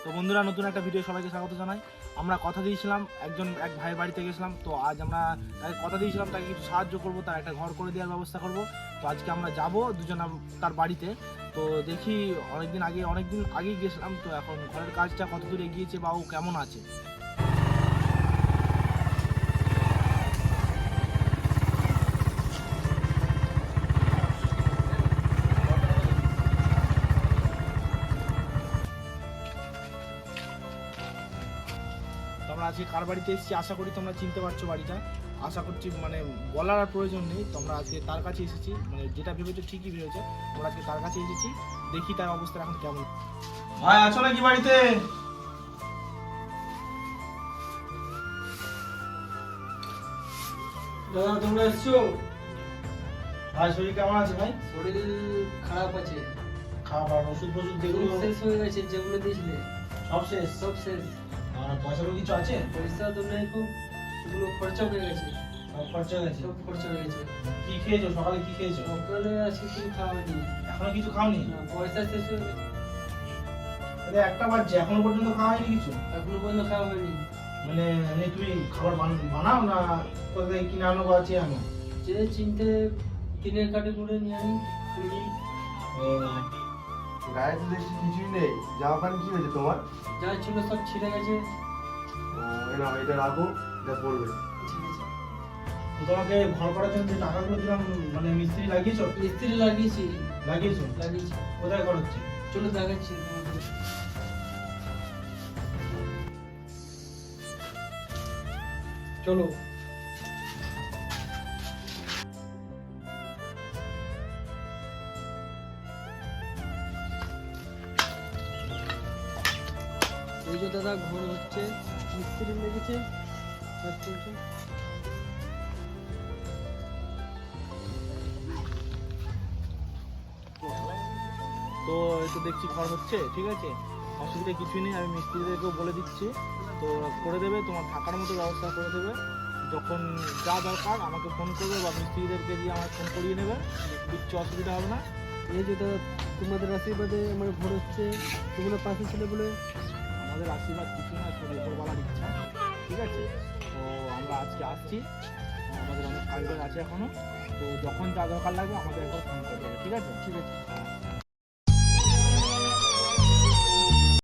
তো বন্ধুরা, নতুন একটা ভিডিও সবাইকে স্বাগত জানাই। আমরা কথা দিয়েছিলাম, এক ভাইয়ের বাড়িতে গেছিলাম। তো আজ আমরা তাকে কথা দিয়েছিলাম তাকে কিছু সাহায্য করব, তার একটা ঘর করে দেওয়ার ব্যবস্থা করব। তো আজকে আমরা যাব দুজন তার বাড়িতে। তো দেখি অনেকদিন আগেই গেছিলাম, তো এখন ঘরের কাজটা কত দূর এগিয়েছে বা ও কেমন আছে। তো আমরা আজকে কার বাড়িতে এসেছি আশা করি তোমরা চিনতে পারছো বাড়িটা। আশা করছি, মানে বলার আর প্রয়োজন নেই। তোমরা আজকে তার কাছে এসেছি, মানে যেটা ভেবেছো ঠিকই ভেবেছো। আমরা আজকে তার কাছে এসেছি, দেখি তার অবস্থা এখন কেমন। ভাই আছো নাকি বাড়িতে? দাদা তোমরা এসছো? ভাই শরীর কেমন আছে? ভাই শরীর খারাপ আছে। খাবার ওষুধ যেগুলো শেষ হয়ে গেছে, যেগুলো দিয়েছিলে সব শেষ। সব শেষ। আর পয়সাগুলো কিছু আছে? পয়সা তো নেই, খুব এগুলো খরচা হয়ে গেছে। সব খরচা হয়ে গেছে। সব খরচা হয়ে গেছে। কি খেয়েছো সকালে? কি খেয়েছো? সকালে আজকে কিছু খাওয়া হয়নি। এখনো কিছু খাওনি? না, পয়সা শেষ হয়ে গেছে। আরে একটা বাজছে, এখনো পর্যন্ত খাওয়া হয়নি কিছু? এখনো পর্যন্ত খাওয়া হয়নি। মানে তুমি খাবার বানাও না কোথা থেকে কিনে আনো বা চেয়ে আনো? যে চিনতে তিনের কাটে করে নিয়ে আনি। গায়ে তো দেখছি কিছুই নেই। জামা প্যান্ট কি হয়েছে তোমার? যা ছিল সব ছিঁড়ে গেছে। এটা রাখো, এটা পড়বে। ঠিক আছে। তো তোমাকে ঘর করার জন্য যে টাকাগুলো দিলাম, মানে মিস্ত্রি লাগিয়েছো? মিস্ত্রি লাগিয়েছি। লাগিয়েছো? লাগিয়েছি। কোথায় ঘর হচ্ছে? চলো দেখাচ্ছি তোমাকে। চলো। এই যে দাদা ঘর হচ্ছে, মিস্ত্রি লেগেছে, কাজ চলছে। তো এই তো দেখছি ঘর হচ্ছে, ঠিক আছে, অসুবিধা কিছুই নেই। আমি মিস্ত্রিদেরকেও বলে দিচ্ছি, তো ওরা করে দেবে, তোমার থাকার মতো ব্যবস্থা করে দেবে। যখন যা দরকার আমাকে ফোন করবে বা মিস্ত্রিদেরকে দিয়ে আমার ফোন করিয়ে নেবে, কিচ্ছু অসুবিধা হবে না। এই যে দাদা তোমাদের আশীর্বাদে আমার ঘর হচ্ছে, তোমরা পাশে ছিল বলে। আমাদের আশীর্বাদ কিছু না, সব উপরওয়ালার ইচ্ছা, ঠিক আছে। তো আমরা আজকে আসছি, আমাদের অনেক কাজ আছে এখনো। তো যখন যা দরকার লাগবে আমাদের একবার ফোন করে দেবে, ঠিক আছে? ঠিক আছে।